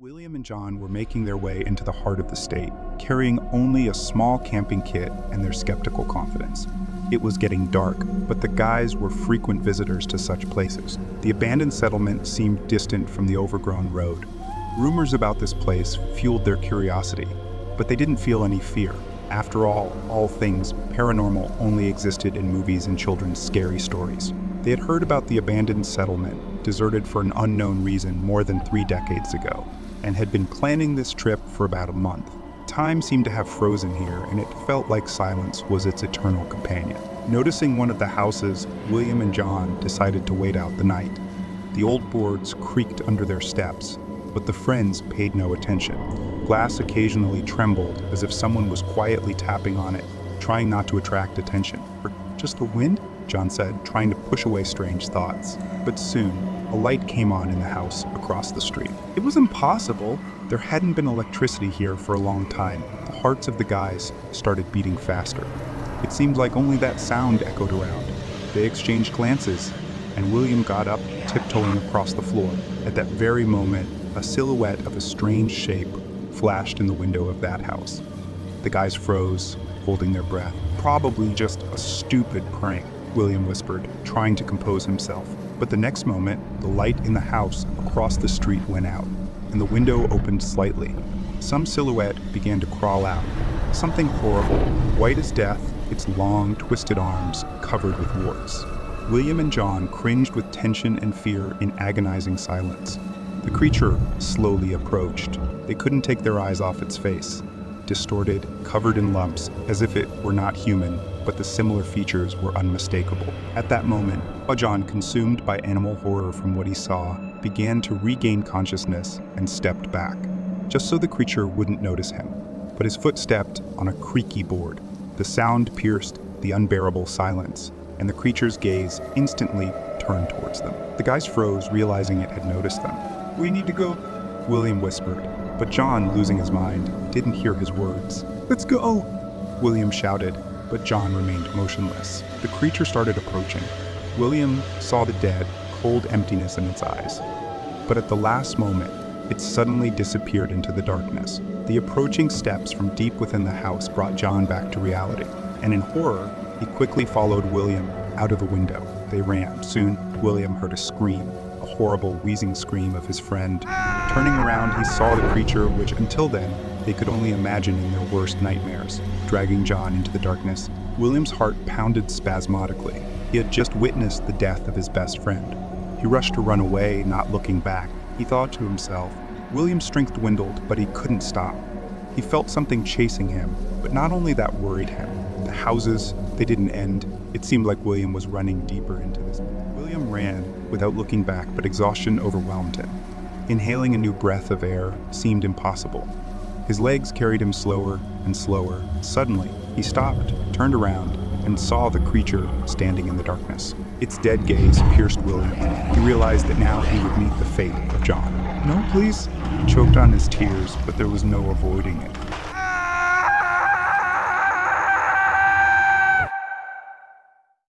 William and John were making their way into the heart of the state, carrying only a small camping kit and their skeptical confidence. It was getting dark, but the guys were frequent visitors to such places. The abandoned settlement seemed distant from the overgrown road. Rumors about this place fueled their curiosity, but they didn't feel any fear. After all things paranormal only existed in movies and children's scary stories. They had heard about the abandoned settlement, deserted for an unknown reason more than 3 decades ago, and had been planning this trip for about a month. Time seemed to have frozen here, and it felt like silence was its eternal companion. Noticing one of the houses, William and John decided to wait out the night. The old boards creaked under their steps, but the friends paid no attention. Glass occasionally trembled as if someone was quietly tapping on it, trying not to attract attention. "Or just the wind?" John said, trying to push away strange thoughts. But soon, a light came on in the house across the street. It was impossible. There hadn't been electricity here for a long time. The hearts of the guys started beating faster. It seemed like only that sound echoed around. They exchanged glances, and William got up, tiptoeing across the floor. At that very moment, a silhouette of a strange shape flashed in the window of that house. The guys froze, holding their breath. "Probably just a stupid prank," William whispered, trying to compose himself. But the next moment, the light in the house across the street went out, and the window opened slightly. Some silhouette began to crawl out. Something horrible, white as death, its long, twisted arms covered with warts. William and John cringed with tension and fear in agonizing silence. The creature slowly approached. They couldn't take their eyes off its face. Distorted, covered in lumps, as if it were not human, but the similar features were unmistakable. At that moment, John, consumed by animal horror from what he saw, began to regain consciousness and stepped back, just so the creature wouldn't notice him. But his foot stepped on a creaky board. The sound pierced the unbearable silence, and the creature's gaze instantly turned towards them. The guys froze, realizing it had noticed them. "We need to go," William whispered, but John, losing his mind, didn't hear his words. "Let's go," William shouted, but John remained motionless. The creature started approaching. William saw the dead, cold emptiness in its eyes. But at the last moment, it suddenly disappeared into the darkness. The approaching steps from deep within the house brought John back to reality, and in horror, he quickly followed William out of the window. They ran. Soon, William heard a scream, a horrible, wheezing scream of his friend. Turning around, he saw the creature, which until then, they could only imagine in their worst nightmares, dragging John into the darkness. William's heart pounded spasmodically. He had just witnessed the death of his best friend. He rushed to run away, not looking back. He thought to himself. William's strength dwindled, but he couldn't stop. He felt something chasing him, but not only that worried him. The houses, they didn't end. It seemed like William was running deeper into this. William ran without looking back, but exhaustion overwhelmed him. Inhaling a new breath of air seemed impossible. His legs carried him slower and slower. Suddenly, he stopped, turned around, and saw the creature standing in the darkness. Its dead gaze pierced William. He realized that now he would meet the fate of John. "No, please," he choked on his tears, but there was no avoiding it.